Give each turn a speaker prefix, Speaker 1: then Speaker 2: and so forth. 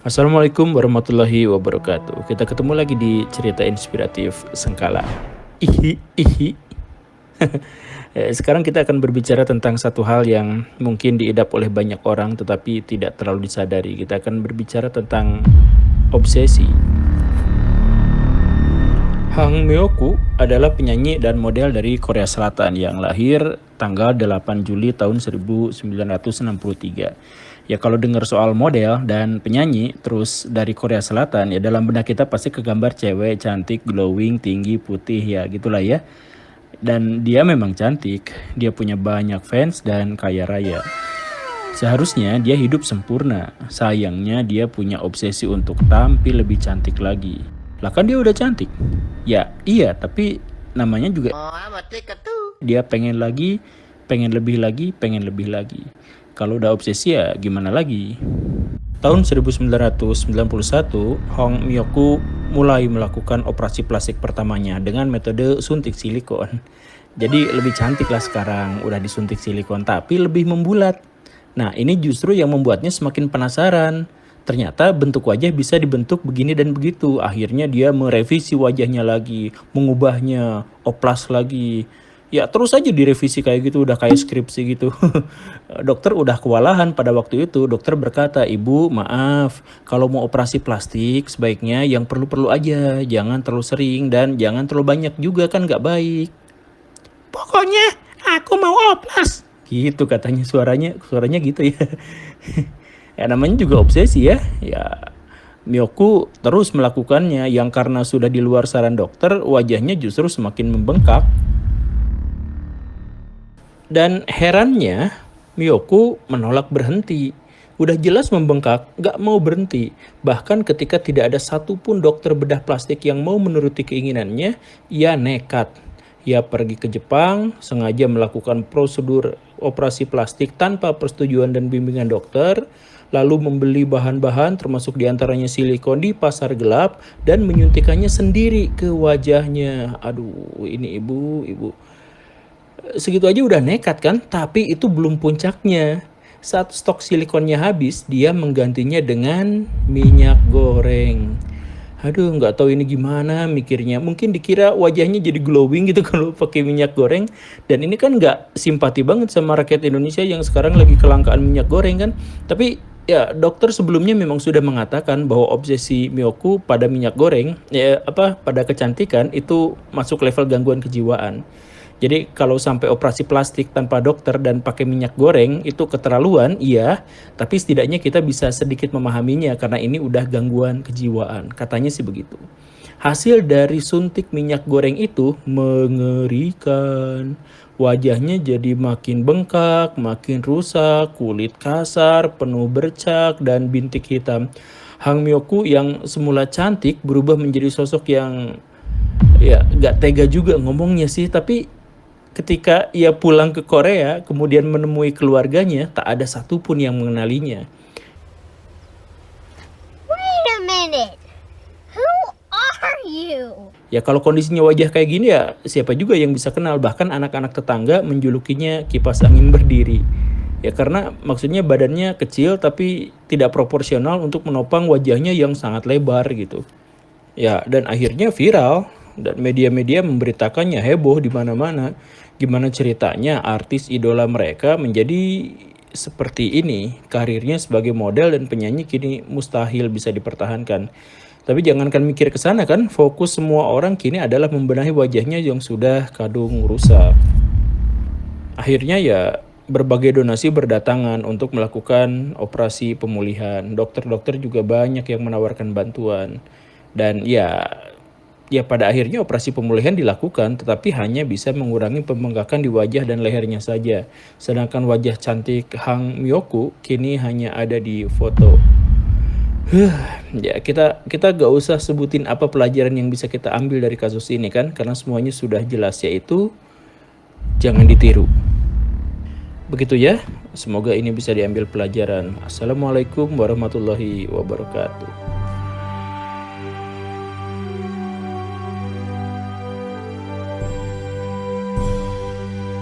Speaker 1: Assalamualaikum warahmatullahi wabarakatuh. Kita ketemu lagi di cerita inspiratif Sengkala. Ihi, ihi. Sekarang kita akan berbicara tentang satu hal yang mungkin diidap oleh banyak orang tetapi tidak terlalu disadari. Kita akan berbicara tentang obsesi. Hang Myoku adalah penyanyi dan model dari Korea Selatan yang lahir tanggal 8 Juli tahun 1963. Ya kalau dengar soal model dan penyanyi terus dari Korea Selatan ya dalam benak kita pasti kegambar cewek cantik, glowing, tinggi, putih ya gitulah ya. Dan dia memang cantik, dia punya banyak fans dan kaya raya. Seharusnya dia hidup sempurna, sayangnya dia punya obsesi untuk tampil lebih cantik lagi. Lah kan dia udah cantik. Ya iya, tapi namanya juga dia pengen lagi, pengen lebih lagi, pengen lebih lagi. Kalau udah obsesi ya gimana lagi? Tahun 1991, Hong Myoku mulai melakukan operasi plastik pertamanya dengan metode suntik silikon. Jadi lebih cantik lah sekarang, udah disuntik silikon tapi lebih membulat. Nah ini justru yang membuatnya semakin penasaran. Ternyata bentuk wajah bisa dibentuk begini dan begitu. Akhirnya dia merevisi wajahnya lagi, mengubahnya, oplas lagi. Ya terus aja direvisi kayak gitu, udah kayak skripsi gitu. Dokter udah kewalahan pada waktu itu. Dokter berkata, "Ibu, maaf, kalau mau operasi plastik sebaiknya yang perlu-perlu aja. Jangan terlalu sering dan jangan terlalu banyak juga kan nggak baik." Pokoknya aku mau oplas. Gitu katanya suaranya gitu ya. Ya namanya juga obsesi ya. Ya Myoku terus melakukannya yang karena sudah di luar saran dokter, wajahnya justru semakin membengkak. Dan herannya, Myoku menolak berhenti. Udah jelas membengkak, gak mau berhenti. Bahkan ketika tidak ada satupun dokter bedah plastik yang mau menuruti keinginannya, ia nekat. Ia pergi ke Jepang, sengaja melakukan prosedur operasi plastik tanpa persetujuan dan bimbingan dokter, lalu membeli bahan-bahan termasuk diantaranya silikon di pasar gelap dan menyuntikannya sendiri ke wajahnya. Aduh, ini ibu. Segitu aja udah nekat kan, tapi itu belum puncaknya. Saat stok silikonnya habis, dia menggantinya dengan minyak goreng. Aduh, nggak tahu ini gimana mikirnya. Mungkin dikira wajahnya jadi glowing gitu kalau pakai minyak goreng. Dan ini kan nggak simpati banget sama rakyat Indonesia yang sekarang lagi kelangkaan minyak goreng kan. Tapi ya dokter sebelumnya memang sudah mengatakan bahwa obsesi Myoku pada minyak goreng, pada kecantikan itu masuk level gangguan kejiwaan. Jadi kalau sampai operasi plastik tanpa dokter dan pakai minyak goreng itu keterlaluan, iya. Tapi setidaknya kita bisa sedikit memahaminya karena ini udah gangguan kejiwaan. Katanya sih begitu. Hasil dari suntik minyak goreng itu mengerikan. Wajahnya jadi makin bengkak, makin rusak, kulit kasar, penuh bercak, dan bintik hitam. Hang Myoku yang semula cantik berubah menjadi sosok yang ya gak tega juga ngomongnya sih, tapi ketika ia pulang ke Korea, kemudian menemui keluarganya, tak ada satupun yang mengenalinya.
Speaker 2: Wait a minute. Who are you?
Speaker 1: Ya kalau kondisinya wajah kayak gini ya siapa juga yang bisa kenal. Bahkan anak-anak tetangga menjulukinya kipas angin berdiri. Ya karena maksudnya badannya kecil tapi tidak proporsional untuk menopang wajahnya yang sangat lebar gitu. Ya dan akhirnya viral dan media-media memberitakannya heboh di mana-mana. Gimana ceritanya artis idola mereka menjadi seperti ini. Karirnya sebagai model dan penyanyi kini mustahil bisa dipertahankan. Tapi jangankan mikir ke sana kan, fokus semua orang kini adalah membenahi wajahnya yang sudah kadung rusak. Akhirnya ya berbagai donasi berdatangan untuk melakukan operasi pemulihan. Dokter-dokter juga banyak yang menawarkan bantuan. Dan ya pada akhirnya operasi pemulihan dilakukan tetapi hanya bisa mengurangi pembengkakan di wajah dan lehernya saja. Sedangkan wajah cantik Hang Myoku kini hanya ada di foto. Ya kita gak usah sebutin apa pelajaran yang bisa kita ambil dari kasus ini kan, karena semuanya sudah jelas, yaitu jangan ditiru. Begitu ya, semoga ini bisa diambil pelajaran. Assalamualaikum warahmatullahi wabarakatuh.